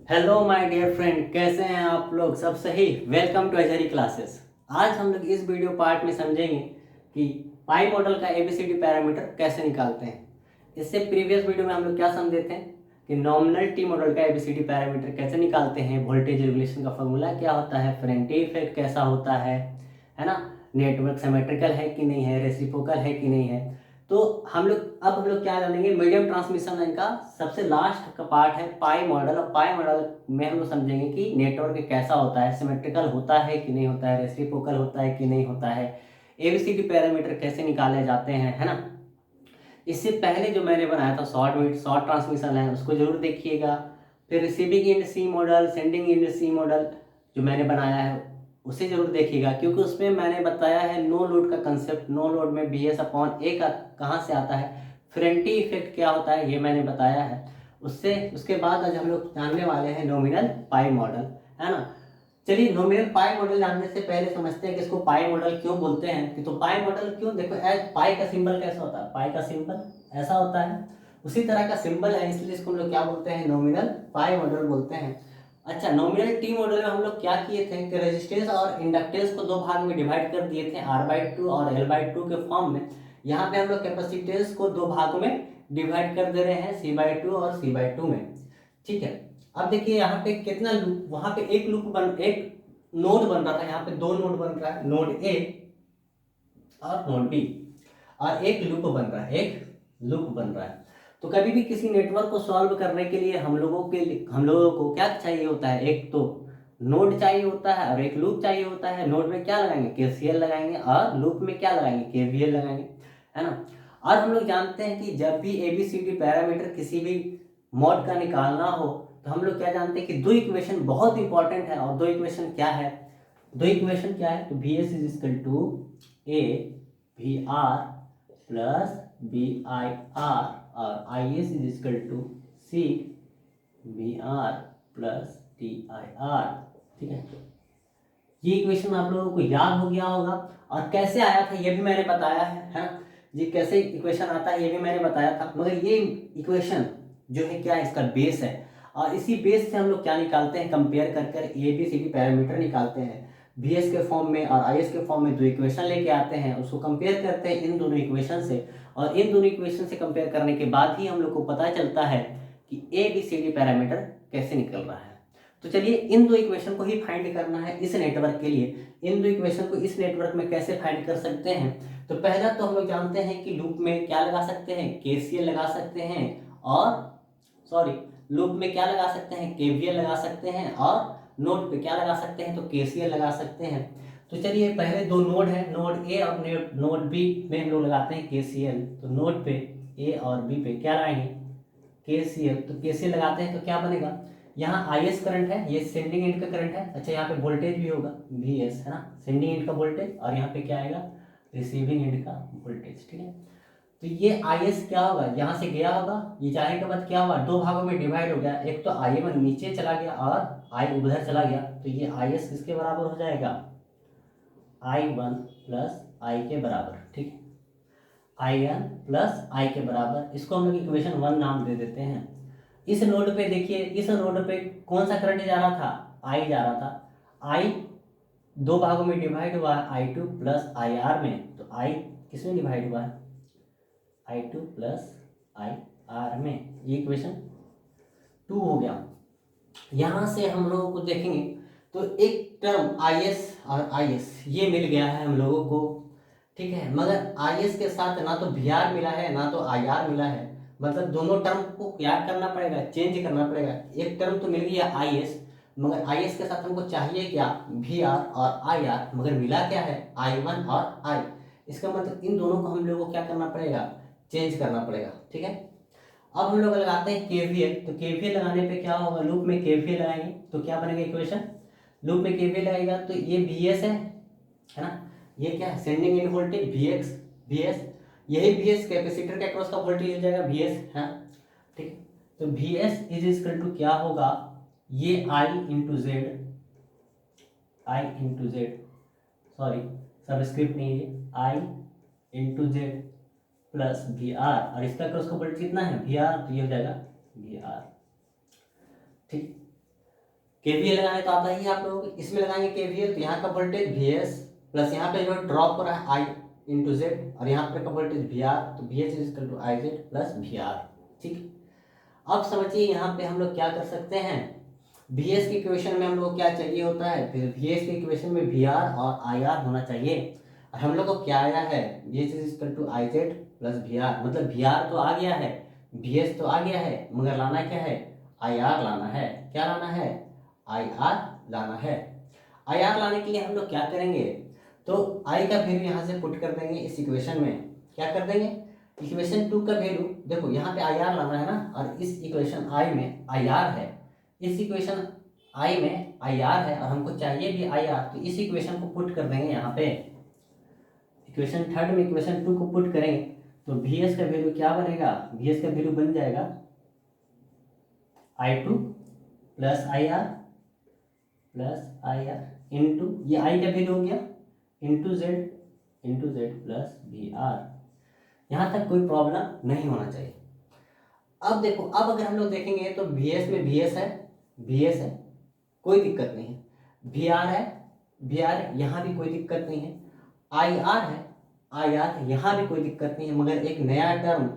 Hello my dear friend, कैसे हैं आप लोग? सब सही? Welcome to HRE classes. आज हम लोग इस वीडियो पार्ट में समझेंगे कि पाई मॉडल का एबीसीडी पैरामीटर कैसे निकालते हैं। इससे प्रीवियस वीडियो में हम लोग क्या समझे थे कि नॉमिनल टी मॉडल का एबीसीडी पैरामीटर कैसे निकालते हैं, वोल्टेज रेगुलेशन का फॉर्मूला क्या होता है, फेरेंटी इफेक्ट कैसा होता है ना, नेटवर्क सिमेट्रिकल है कि नहीं है, रेसिप्रोकल है कि नहीं है। तो हम लोग क्या जानेंगे, मीडियम ट्रांसमिशन लाइन का सबसे लास्ट का पार्ट है पाई मॉडल। और पाई मॉडल में हम लोग समझेंगे कि नेटवर्क कैसा होता है, सिमेट्रिकल होता है कि नहीं होता है, रेसिप्रोकल होता है कि नहीं होता है, एबीसीडी पैरामीटर कैसे निकाले जाते हैं, है ना। इससे पहले जो मैंने बनाया था शॉर्ट ट्रांसमिशन है, उसको जरूर देखिएगा। फिर रिसीविंग एंड सी मॉडल, सेंडिंग एंड सी मॉडल जो मैंने बनाया है उसे जरूर देखिएगा, क्योंकि उसमें मैंने बताया है नो लोड का कंसेप्ट। नो लोड में बी एस अपॉन ए का कहाँ से आता है, फ्रेंटी इफेक्ट क्या होता है, ये मैंने बताया है। उससे उसके बाद आज हम लोग जानने वाले हैं नॉमिनल पाई मॉडल, है ना। चलिए, नॉमिनल पाई मॉडल जानने से पहले समझते हैं कि इसको पाई मॉडल क्यों बोलते हैं। कि तो पाई मॉडल क्यों, देखो पाई का सिंबल कैसा होता है, पाई का सिंबल ऐसा होता है, उसी तरह का सिंबल है, इसलिए इसको हम लोग क्या बोलते हैं, नॉमिनल पाई मॉडल बोलते हैं। अच्छा, नॉमिनल टी मॉडल में हम लोग क्या किए थे कि रेजिस्टेंस और इंडक्टेंस को दो भाग में डिवाइड कर दिए थे, R/2 और L/2 के फॉर्म में। यहाँ पे हम लोग कैपेसिटेंस को दो भागों में डिवाइड कर दे रहे हैं, C/2 और C/2 में। ठीक है। अब देखिए यहाँ पे कितना लूप, वहां पे एक नोड बन रहा था, यहाँ पे दो नोड बन रहा है, नोड ए और नोड बी, और एक लूप बन रहा है, एक लूप बन रहा है। तो कभी भी किसी नेटवर्क को सॉल्व करने के लिए हम लोगों को क्या चाहिए होता है, एक तो नोड चाहिए होता है और एक लूप चाहिए होता है। नोड में क्या लगाएंगे, केसीएल लगाएंगे, और लूप में क्या लगाएंगे, केवीएल लगाएंगे, है ना। और हम लोग जानते हैं कि जब भी एबीसीडी पैरामीटर किसी भी मॉड का निकालना हो तो हम लोग क्या जानते हैं कि दो इक्वेशन बहुत इंपॉर्टेंट है। और दो इक्वेशन क्या है, तो V S is equal to A V R plus B I R, और I S is equal to C V R plus T I R. ठीक है, ये इक्वेशन आप लोगों को याद हो गया होगा। और कैसे आया था ये भी मैंने बताया है ना। ये कैसे इक्वेशन आता है ये भी मैंने बताया था, मगर ये इक्वेशन जो है क्या, इसका बेस है। और इसी बेस से हम लोग क्या निकालते हैं, कंपेयर कर कर A B C D parameter निकालते हैं। बी एस के फॉर्म में और आई एस के फॉर्म में दो इक्वेशन लेके आते हैं, उसको कंपेयर करते हैं इन दोनों इक्वेशन से। और इन दोनों इक्वेशन से कंपेयर करने के बाद ही हम लोग को पता चलता है कि A B C D parameter कैसे निकल रहा है। तो चलिए, इन दो इक्वेशन को ही फाइंड करना है इस नेटवर्क के लिए। इन दो इक्वेशन को इस नेटवर्क में कैसे फाइंड कर सकते हैं, तो पहला तो हम लोग जानते हैं कि लूप में क्या लगा सकते हैं, केसीएल लगा सकते हैं, और सॉरी, लूप में क्या लगा सकते हैं, केवीएल लगा सकते हैं, और नोड पे क्या लगा सकते हैं, तो केसीएल लगा सकते हैं। तो चलिए, पहले दो नोड है, नोड ए और नोड बी में हम लोग लगाते हैं केसीएल। तो नोड पे ए और बी पे क्या लगाएंगे, केसीएल। तो केसीएल लगाते हैं तो क्या बनेगा, यहाँ आई एस करंट है, ये सेंडिंग एंड का करंट है। अच्छा, यहाँ पे वोल्टेज भी होगा वी एस, है ना, सेंडिंग एंड का वोल्टेज, और यहाँ पे क्या आएगा, रिसीविंग एंड का वोल्टेज। ठीक है, तो ये आई एस क्या होगा, यहाँ से गया होगा, ये जाने के बाद क्या हुआ, दो भागों में डिवाइड हो गया। एक तो आई वन नीचे चला गया और आई उधर चला गया, तो ये आई एस किसके बराबर हो जाएगा, आई वन प्लस आई के बराबर। ठीक है, आई एन प्लस आई के बराबर, इसको हम लोग इक्वेशन 1 नाम दे देते हैं। इस नोड पे देखिए, इस नोड पे कौन सा करंट जा रहा था, आई जा रहा था। आई दो भागों में डिवाइड हुआ है, I two plus I are में। तो आई किस में डिवाइड हुआ है, I two plus I are में। ये इक्वेशन 2 हो गया। यहां से हम लोगों को देखेंगे तो एक टर्म आई एस और आई एस ये मिल गया है हम लोगों को। ठीक है, मगर आई एस के साथ ना तो वी आर मिला है ना तो आई आर मिला है। मतलब दोनों टर्म को क्या करना पड़ेगा, चेंज करना पड़ेगा। एक टर्म तो मिल गया आई एस, मगर आई एस के साथ हमको चाहिए क्या, वी आर और आई आर, मगर मिला क्या है, आई वन और आई। इसका मतलब इन दोनों को हम लोग को क्या करना पड़ेगा, चेंज करना पड़ेगा। ठीक है, अब हम लोग लगाते हैं केवीएल। तो केवीएल लगाने पे क्या होगा, लूप में केवीएल लगाएंगे तो क्या बनेगा इक्वेशन, लूप में केवीएल लगाएगा तो ये वी एस है ना, ये क्या है, sending end voltage V X V S, यही वी एस कैपेसिटर के अक्रॉस का वोल्टेज हो जाएगा वी एस है। ठीक है, तो V S is equal to क्या होगा, ये I into Z, sorry subscript नहीं है, I into Z plus V R, और इसका क्रॉस का वोल्टेज कितना है, वी आर, तो ये हो जाएगा वी आर। ठीक, केवीएल लगाने तो आता ही आप लोगों को, इसमें लगाएंगे केवीएल तो यहाँ का वोल्टेज VS प्लस यहाँ पे जो ड्रॉप हो रहा है I इंटू जेड, और यहाँ पे का वोल्टेज VR, तो VS is equal to IZ plus VR। ठीक, अब समझिए यहाँ पे हम लोग क्या कर सकते हैं, VS की इक्वेशन में हम लोग क्या चाहिए होता है, फिर VS की इक्वेशन में VR और IR होना चाहिए, और हम लोग को क्या आया है, VS is equal to IZ plus VR, मतलब VR तो आ गया है, VS तो आ गया है, मगर लाना क्या है, IR लाना है। क्या लाना है, IR लाना है। IR लाने के लिए हम लोग क्या करेंगे, तो I का वैल्यू यहाँ से पुट कर देंगे इस इक्वेशन में। क्या कर देंगे, इक्वेशन 2 का वैल्यू देखो, यहाँ पे IR लाना है ना, और इस इक्वेशन I में IR है, इस इक्वेशन I में IR है, और हमको चाहिए भी IR, तो इस इक्वेशन को पुट कर देंगे यहाँ पे, इक्वेशन 3 में इक्वेशन 2 को पुट करेंगे तो VS का वैल्यू क्या बनेगा, VS का वैल्यू बन जाएगा I2 प्लस IR इंटू ये I का वैल्यू हो गया इंटू जेड प्लस VR। यहाँ तक कोई प्रॉब्लम नहीं होना चाहिए। अब देखो, अब अगर हम लोग देखेंगे तो VS में VS है, कोई दिक्कत नहीं है, VR है, यहाँ भी कोई दिक्कत नहीं है, IR है, यहाँ भी कोई दिक्कत नहीं है, मगर एक नया टर्म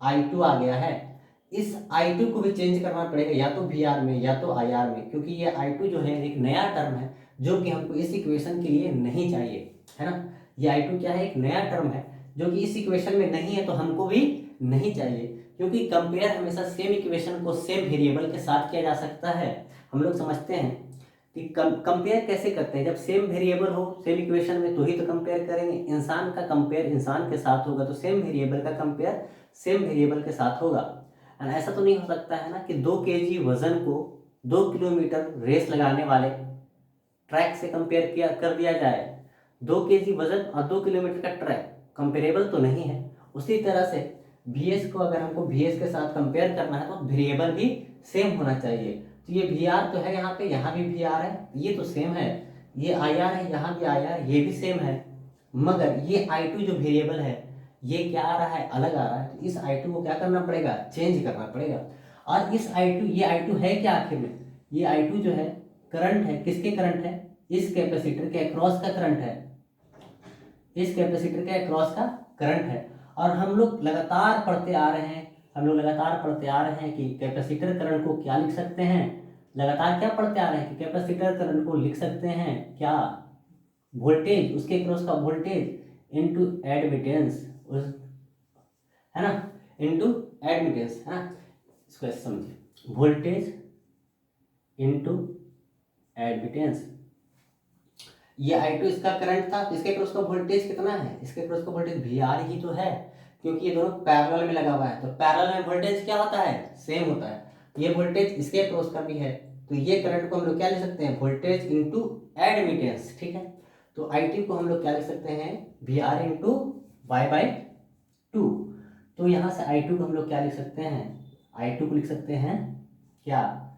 I2 आ गया है, इस I2 को भी चेंज करना पड़ेगा, या तो VR में या तो IR में, क्योंकि ये I2 जो है एक नया टर्म है जो कि हमको इस इक्वेशन के लिए नहीं चाहिए, है ना। ये I2 क्या है, एक नया टर्म है जो कि इस इक्वेशन में नहीं है, तो हमको भी नहीं चाहिए, क्योंकि कंपेयर हमेशा सेम इक्वेशन को सेम वेरिएबल के साथ किया जा सकता है। हम लोग समझते हैं कि कंपेयर कैसे करते हैं, जब सेम वेरिएबल हो सेम इक्वेशन में तो ही तो कंपेयर करेंगे। इंसान का कंपेयर इंसान के साथ होगा तो सेम वेरिएबल का कंपेयर सेम वेरिएबल के साथ होगा। एंड ऐसा तो नहीं हो सकता है ना कि 2 kg वजन को 2 किलोमीटर रेस लगाने वाले ट्रैक से कंपेयर किया कर दिया जाए। 2 kg वजन और 2 किलोमीटर का ट्रैक कंपेरेबल तो नहीं है। उसी तरह से VS को अगर हमको VS के साथ कंपेयर करना है तो वेरिएबल भी सेम होना चाहिए। तो ये VR तो है यहाँ पे, यहाँ भी VR है, ये तो सेम है, ये IR है, यहाँ भी IR, ये भी सेम है, मगर ये I2 जो वेरिएबल है ये क्या आ रहा है, अलग आ रहा है, तो इस I2 को क्या करना पड़ेगा, चेंज करना पड़ेगा। और इस I2, ये I2 है क्या आखिर में, ये I2 जो है करंट है, किसके करंट है, इस कैपेसिटर के अक्रॉस का करंट है, इस कैपेसिटर के अक्रॉस का करंट है। और हम लोग लगातार पढ़ते आ रहे हैं कि कैपेसिटर करंट को क्या लिख सकते हैं, लगातार क्या पढ़ते आ रहे हैं कि कैपेसिटर करंट को लिख सकते हैं क्या, वोल्टेज, उसके क्रॉस का वोल्टेज इनटू एडमिटेंस, है ना, इनटू एडमिटेंस, है ना। इसको ऐसे समझिए, वोल्टेज इनटू एडमिटेंस। ये I2 इसका करंट था, इसके क्रॉस का वोल्टेज कितना है, इसके क्रॉस का वोल्टेज VR ही तो है, क्योंकि ये दोनों पैरेलल में लगा हुआ है, तो पैरेलल में वोल्टेज क्या होता है, सेम होता है। ये वोल्टेज इसके क्रॉस का भी है, तो ये करंट को हम लोग क्या लिख सकते हैं, वोल्टेज इनटू एडमिटेंस, ठीक है। तो I2 को हम लोग क्या लिख सकते हैं, VR इंटू Y/2। तो यहाँ से I2 को हम लोग क्या लिख सकते हैं, I2 को लिख सकते हैं क्या,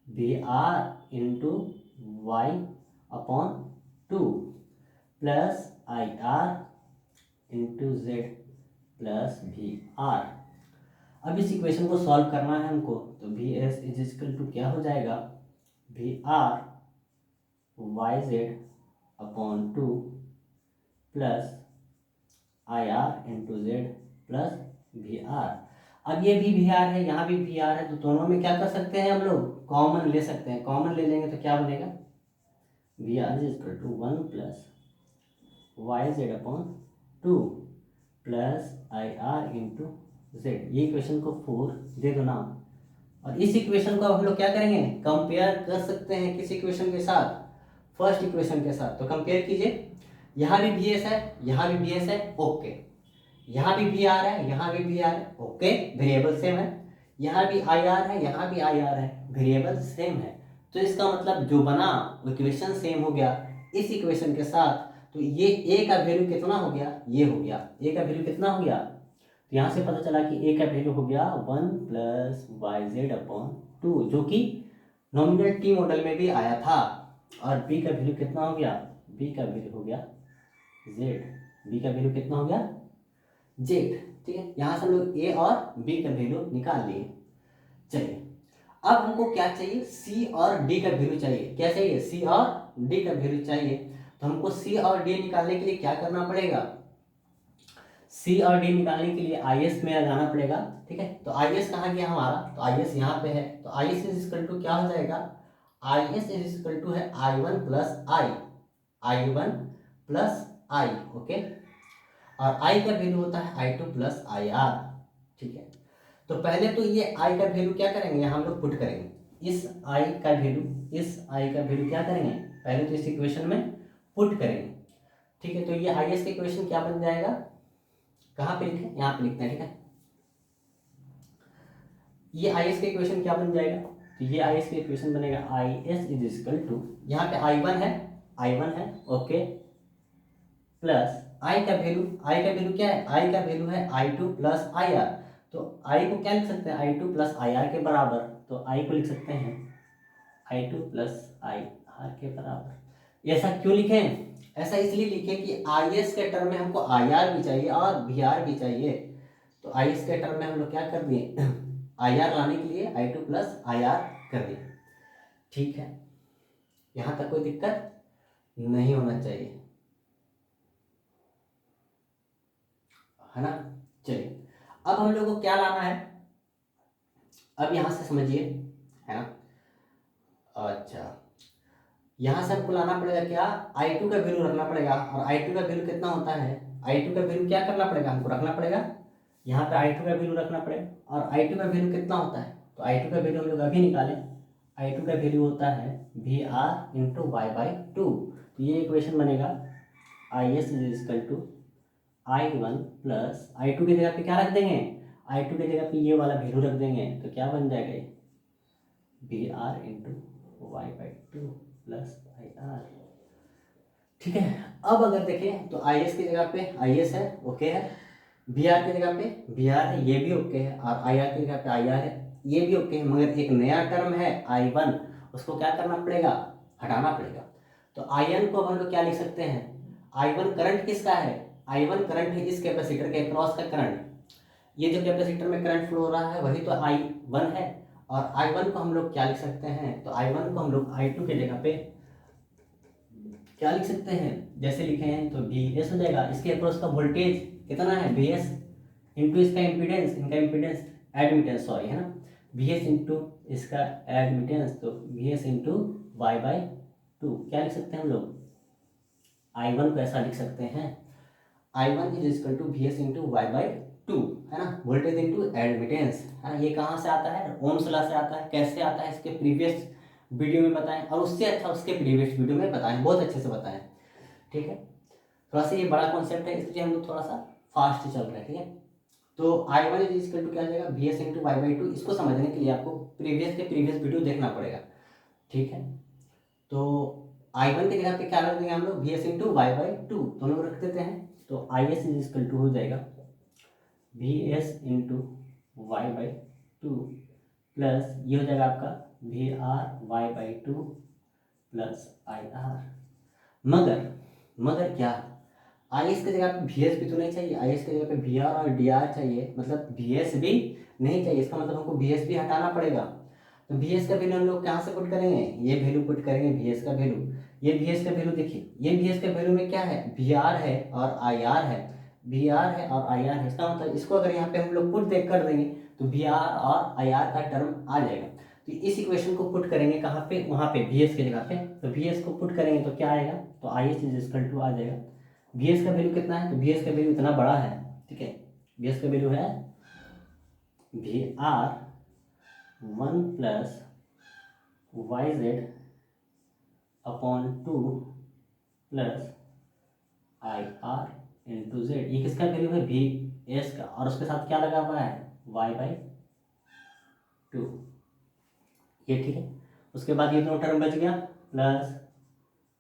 VR into Y/2 plus IR into Z plus VR। अब इस इक्वेशन को सॉल्व करना है हमको, तो VS इज इक्वल टू क्या हो जाएगा, VR YZ/2 plus IR into Z plus VR। अब ये भी VR है, यहाँ भी VR है, तो दोनों में क्या कर सकते हैं हम लोग, कॉमन ले सकते हैं। कॉमन ले लेंगे तो क्या बनेगा, VR is equal to 1 plus YZ/2 plus IR into Z। ये इक्वेशन को 4 दे दो नाम, और इस इक्वेशन को अब हम लोग क्या करेंगे, कंपेयर कर सकते हैं किस इक्वेशन के साथ, फर्स्ट इक्वेशन के साथ। तो कंपेयर कीजिए, यहाँ भी VS है, यहाँ भी VS है, ओके, यहाँ भी VR है, यहाँ भी VR है, ओके, वेरिएबल सेम है, यहाँ भी IR है, यहाँ भी IR है, वेरिएबल सेम है। तो इसका मतलब जो बना वो इक्वेशन सेम हो गया इस इक्वेशन के साथ। तो ये A का वैल्यू कितना हो गया, ये हो गया, A का वैल्यू कितना हो गया, तो यहाँ से पता चला कि A का वैल्यू हो गया 1 प्लस YZ/2, जो कि नॉमिनल T मॉडल में भी आया था। और B का वैल्यू कितना हो गया, B का वैल्यू हो गया Z, B का वैल्यू कितना हो गया, Z, ठीक है। यहाँ से हम लोग A और B का वैल्यू निकाल लिए। चलिए अब हमको क्या चाहिए, सी और डी का वैल्यू चाहिए। क्या चाहिए, सी और डी का वैल्यू चाहिए। तो हमको सी और डी निकालने के लिए क्या करना पड़ेगा, सी और डी निकालने के लिए आई एस में लगाना पड़ेगा। ठीक है, तो आई एस कहाँ गया हमारा, तो आई एस यहाँ पे है। तो I S is equal to क्या हो जाएगा, I S is equal to है I one plus I one plus I. Okay, और आई का वैल्यू होता है I two plus I R. ठीक है, तो पहले तो ये आई का वैल्यू क्या करेंगे, हम लोग पुट करेंगे इस आई का वैल्यू क्या करेंगे, पहले तो इस इक्वेशन में पुट करेंगे। ठीक है, तो ये आई एस का इक्वेशन क्या बन जाएगा, कहाँ पे लिखे, यहाँ पे लिखते हैं। ठीक है, ये आई एस का इक्वेशन क्या बन जाएगा, तो ये आई एस का इक्वेशन बनेगा I S is equal to, यहाँ पे आई वन है ओके, प्लस आई का वैल्यू क्या है, आई का वैल्यू है I two plus I R. तो आई को क्या लिख सकते हैं, I two plus I R के बराबर, तो आई को लिख सकते हैं I two plus I R के बराबर। ऐसा क्यों लिखे, ऐसा इसलिए लिखे कि आई एस के टर्म में हमको आई आर भी चाहिए और वी आर भी चाहिए। तो आई एस के टर्म में हम लोग क्या कर दिए, आई आर लाने के लिए आई टू प्लस आई आर कर दिए। ठीक है, यहाँ तक कोई दिक्कत नहीं होना चाहिए, है ना। चलिए, अब हम लोग को क्या लाना है, अब यहाँ से समझिए, है ना। अच्छा, यहाँ से हमको लाना पड़ेगा क्या, आई टू का वैल्यू रखना पड़ेगा। और आई टू का वैल्यू कितना होता है, आई टू का वैल्यू क्या करना पड़ेगा, हमको रखना पड़ेगा, यहाँ पे आई टू का वैल्यू रखना पड़ेगा। और आई टू का वैल्यू कितना होता है, तो आई टू का वैल्यू हम लोग अभी निकालें। आई टू का वैल्यू होता है V R into Y by two. तो ये इक्वेशन बनेगा I S is equal to I one plus I two की जगह पे क्या रख देंगे, आई टू की जगह पे ये वाला वैल्यू रख देंगे। तो क्या बन जाएगा ये V R into Y by two plus I R. ठीक है, अब अगर देखें तो आई एस की जगह पे आई एस है, ओके है, वी आर की जगह पे वी आर है, ये भी ओके है, और आई आर की जगह पे आई आर है, ये भी ओके है। मगर एक नया टर्म है आई वन, उसको क्या करना पड़ेगा, हटाना पड़ेगा। तो आई एन को हम लोग क्या लिख सकते हैं, आई वन करंट किसका है, आई वन करंट है इस कैपेसिटर के अक्रॉस का करंट। ये जो कैपेसिटर में करंट फ्लो हो रहा है वही तो आई वन है। और आई वन को हम लोग क्या लिख सकते हैं, तो आई वन को हम लोग आई टू की जगह पे क्या लिख सकते हैं, जैसे लिखे हैं तो वी एस हो जाएगा। इसके अक्रॉस का वोल्टेज कितना है, वी एस इंटू इसका इम्पीडेंस, इनका इम्पीडेंस एडमिटेंस सॉरी, है ना, वी एस इंटू इसका एडमिटेंस, तो V S into Y by two. क्या लिख सकते हैं हम लोग, आई वन को ऐसा लिख सकते हैं, I one is equal to V S into Y by two, है ना, वोल्टेज इंटू एडमिटेंस, है ना। ये कहाँ से आता है, ओम्स लॉ से आता है। कैसे आता है, इसके प्रीवियस वीडियो में बताएं, और उससे अच्छा उसके प्रीवियस वीडियो में बताएं, बहुत अच्छे से बताएं। ठीक है, थोड़ा सा ये बड़ा कॉन्सेप्ट है, इसलिए हम लोग थोड़ा सा फास्ट चल रहे हैं। ठीक है, तो I one is equal to क्या आ जाएगा, V S into Y by two. इसको समझने के लिए आपको प्रीवियस वीडियो देखना पड़ेगा। ठीक है, तो आई वन की जगह पे क्या रख देंगे हम लोग, V S into Y by two, दोनों को रख देते हैं। तो I S is equal to हो जाएगा V S into Y by two plus ये हो जाएगा आपका V R Y by two plus I R. मगर क्या, आई एस की जगह पे वी एस भी तो नहीं चाहिए, आई एस की जगह पे वी आर और डी आर चाहिए, मतलब वी एस भी नहीं चाहिए। इसका मतलब हमको वी एस भी हटाना पड़ेगा। तो वी एस का वैल्यू हम लोग कहाँ से पुट करेंगे, ये वैल्यू पुट करेंगे वी एस का वैल्यू। ये वी एस का वैल्यू देखिए, ये वी एस का वैल्यू में क्या है, वी आर है और आई आर है, वी आर है और आई आर है। इसका मतलब इसको अगर यहाँ पे हम लोग पुट देख कर देंगे तो वी आर और आई आर का टर्म आ जाएगा। तो इस इक्वेशन को पुट करेंगे कहाँ पे, वहाँ पे वी एस की जगह पे। तो वी एस को पुट करेंगे तो क्या आएगा, तो I S is equal to आ जाएगा, वी एस का वैल्यू कितना है, तो वी एस का वैल्यू इतना बड़ा है। ठीक है, वी एस का वैल्यू है V R one plus Y Z upon two plus I R into Z. ये किसका वैल्यू है, वी एस का, और उसके साथ क्या लगा हुआ है, वाई बाई टू। ये ठीक है, उसके बाद ये दोनों टर्म बच गया, plus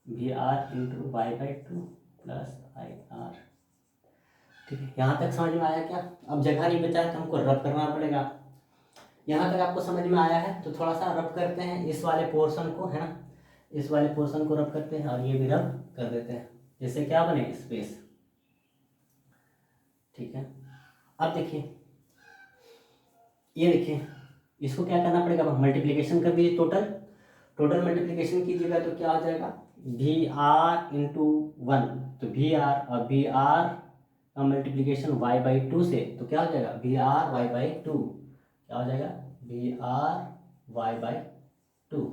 V R into Y by two plus I R. ठीक है, यहाँ तक समझ में आया क्या, अब जगह नहीं बचा है तो हमको रब करना पड़ेगा। यहाँ तक आपको समझ में आया है तो थोड़ा सा रब करते हैं इस वाले पोर्शन को, है ना, इस वाले पोर्शन को रब करते हैं और ये भी रब कर देते हैं, जिससे क्या बने, स्पेस। ठीक है, अब देखिए, ये देखिए इसको क्या करना पड़ेगा, मल्टीप्लीकेशन कर दीजिए, टोटल मल्टीप्लीकेशन कीजिएगा तो क्या हो जाएगा, वी आर इंटू वन, तो वी आर, और वी आर का मल्टीप्लीकेशन वाई बाई टू से, तो क्या हो जाएगा V R Y by two, क्या हो जाएगा V R Y by two,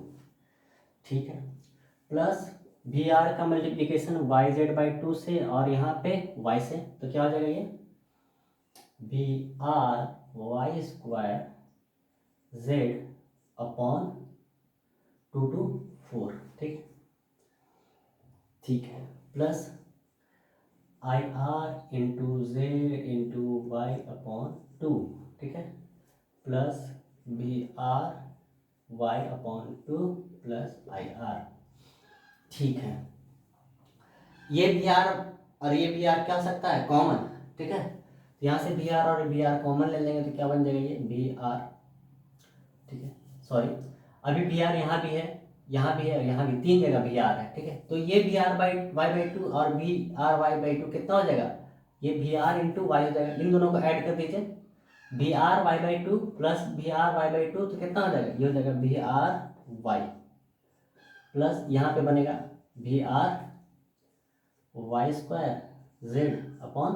ठीक है, प्लस वी आर का multiplication Y Z by two से और यहाँ पे वाई से, तो क्या हो जाएगा ये V R Y square Z upon 2 to 4, ठीक, ठीक है, plus I R into Z into Y upon two, ठीक है, plus V R Y upon two plus I R, ठीक है। ये वी आर और ये वी आर क्या हो सकता है, कॉमन, ठीक है, तो यहाँ से वी आर और वी आर कॉमन ले लेंगे तो क्या बन जाएगा ये वी आर, ठीक है, सॉरी अभी वी आर यहाँ भी है, यहाँ भी है, यहाँ भी, तीन जगह वी आर है, ठीक है, तो ये V R by Y by two और V R Y by two कितना हो जाएगा, ये वी आर इंटू वाई हो जाएगा, इन दोनों को ऐड कर दीजिए, V R Y by two plus V R Y by two, तो कितना हो जाएगा, ये हो जाएगा वी आर वाई, प्लस यहाँ पे बनेगा V R Y square Z upon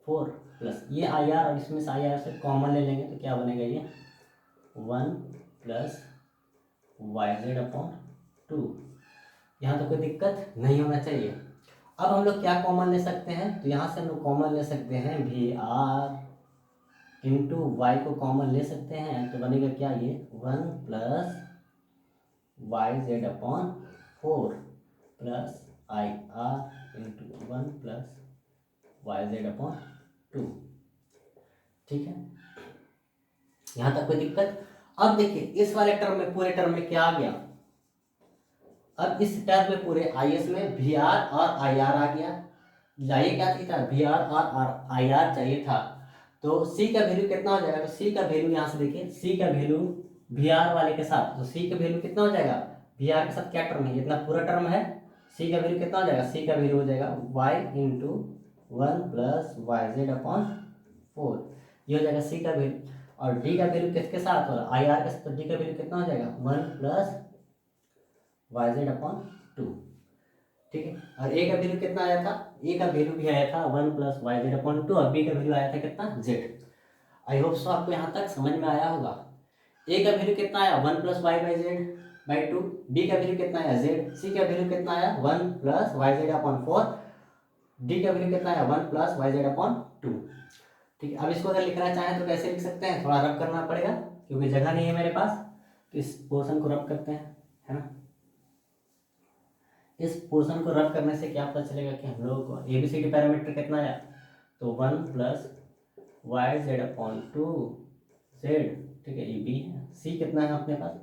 4, plus ये आई आर और इसमें से आई आर से कॉमन ले लेंगे तो क्या बनेगा ये 1 प्लस वाई जेड अपॉन 2, यहाँ तो कोई दिक्कत नहीं होना चाहिए। अब हम लोग क्या कॉमन ले सकते हैं, तो यहाँ से हम लोग कॉमन ले सकते हैं वी आर इंटू वाई को कॉमन ले सकते हैं, तो बनेगा क्या ये 1 plus Y Z upon 4 plus I R into 1 plus Y Z upon 2, ठीक है, यहाँ तक कोई दिक्कत। अब देखिए इस वाले टर्म में, पूरे टर्म में क्या आ गया, अब इस टर्म में पूरे आई एस में वी आर और आई आर आ गया, चाहिए क्या चाहिए था, वी आर और आई आर चाहिए था, तो सी का वैल्यू कितना हो जाएगा, तो सी का वैल्यू यहाँ से देखिए, सी का वैल्यू वी आर वाले के साथ, तो सी का वैल्यू कितना हो जाएगा, वी आर के साथ क्या टर्म है, इतना पूरा टर्म है, सी का वैल्यू कितना हो जाएगा, सी का वैल्यू हो जाएगा Y into 1 plus Y Z upon 4, ये हो जाएगा सी का वैल्यू, और डी का वैल्यू किसके साथ हो रहा है, आई आर के साथ, तो डी का वैल्यू कितना हो जाएगा 1 प्लस वाई जेड अपॉन 2, ठीक है, और ए का वैल्यू कितना आया था, ए का वैल्यू भी आया था 1 प्लस वाई जेड अपॉन 2, और बी का वैल्यू आया था कितना जेड। आई होप सो आपको यहाँ तक समझ में आया होगा। ए का वैल्यू कितना आया 1 plus Y by Z by 2, B का वैल्यू कितना आया जेड, सी का वैल्यू कितना आया 1 plus Y Z upon 4, D का वैल्यू कितना आया 1 प्लस वाई जेड अपॉन 2, ठीक है। अब इसको अगर लिखना चाहें तो कैसे लिख सकते हैं, थोड़ा रब करना पड़ेगा क्योंकि जगह नहीं है मेरे पास, तो इस पोर्शन को रब करते हैं, है ना, इस पोर्शन को रब करने से क्या पता चलेगा कि हम लोगों को एबीसीडी पैरामीटर कितना आया, तो 1 plus Y Z upon 2 Z, ठीक है, ये बी है, सी कितना है अपने पास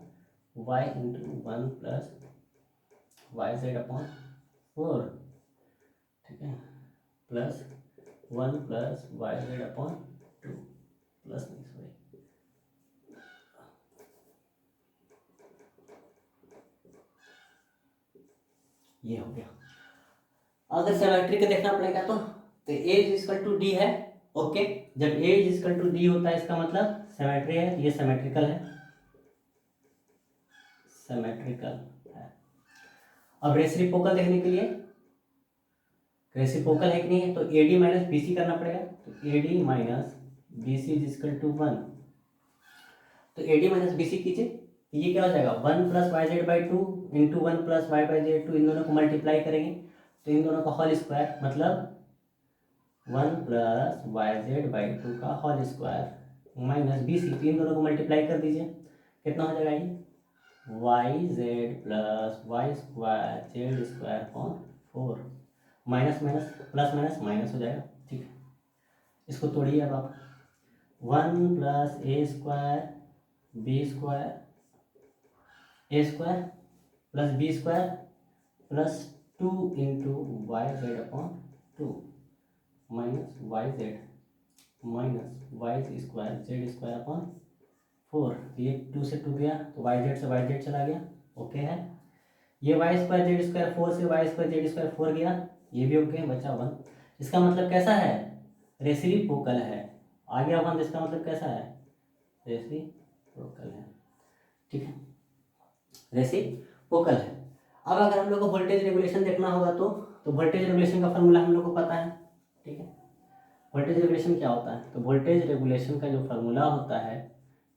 Y into 1 plus Y Z upon 4, ठीक है, plus 1 plus Y Z upon 2, plus नहीं सॉरी, ये हो गया। अगर सिमेट्री का देखना पड़ेगा तो A is equal to D है, ओके, जब A is equal to D होता है इसका मतलब सिमेट्री है, ये सिमेट्रिकल है, सिमेट्रिकल है। अब रेसिप्रोकल देखने के लिए, रेसिप्रोकल है कि नहीं है, तो A D minus B C करना पड़ेगा, तो A D minus B C is equal to 1, तो A D minus B C कीजिए, तो ये क्या हो जाएगा 1 प्लस वाई जेड बाई 2 इंटू 1 प्लस वाई बाई जेड 2, इन दोनों को मल्टीप्लाई करेंगे तो इन दोनों का होल स्क्वायर, मतलब 1 प्लस वाई जेड बाई 2 का whole square minus B C, तो इन दोनों को मल्टीप्लाई कर दीजिए, कितना हो जाएगा ये Y Z plus Y square Z square upon 4, minus minus plus minus minus हो जाएगा, ठीक है। इसको तोड़िए अब आप, 1 plus A square B square A square plus B square plus 2 into Y Z upon 2 minus Y Z minus Y square Z square upon 4, ये 2 से 2 गया तो वाई जेड से वाई जेड चला गया, ओके है। ये वाई स्क्वायर जेड स्क्वायर 4 से वाई स्क्वायर जेड स्क्वायर 4 गया, ये भी ओके, बचा 1, इसका मतलब कैसा है रेसिप्रोकल है, आ गया 1, इसका मतलब कैसा है रेसिप्रोकल फोकल है, ठीक है, रेसिप्रोकल है। अब अगर हम लोग को वोल्टेज रेगुलेशन देखना होगा तो वोल्टेज रेगुलेशन का फॉर्मूला हम लोग को पता है, ठीक है। वोल्टेज रेगुलेशन क्या होता है, तो वोल्टेज रेगुलेशन का जो फार्मूला होता है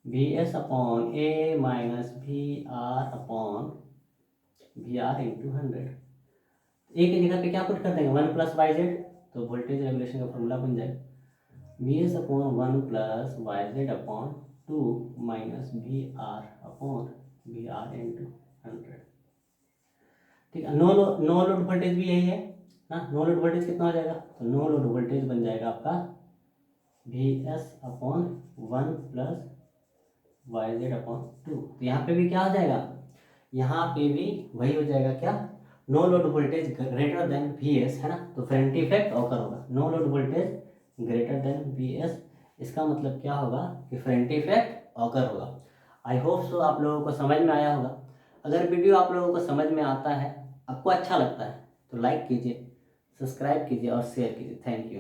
Vs upon A minus V R into 100। ए की जगह पे क्या पुट कर देंगे 1 प्लस वाई जेड, तो वोल्टेज रेगुलेशन का फॉर्मूला बन जाएगा Vs upon 1 plus Y Z upon 2 minus V R into 100, ठीक है। नो लोड वोल्टेज भी यही है ना। नो लोड वोल्टेज कितना हो जाएगा, तो नो लोड वोल्टेज बन जाएगा आपका Vs upon 1 plus Y Z upon 2। तो यहाँ पे भी क्या हो जाएगा, यहाँ पे भी वही हो जाएगा क्या, no load voltage greater than Vs, है ना। तो फेरेंटी इफेक्ट ऑकर होगा, no load voltage greater than Vs, इसका मतलब क्या होगा कि फेरेंटी इफेक्ट ऑकर होगा। आई होप सो आप लोगों को समझ में आया होगा। अगर वीडियो आप लोगों को समझ में आता है, आपको अच्छा लगता है, तो लाइक कीजिए, सब्सक्राइब कीजिए और शेयर कीजिए। Thank you.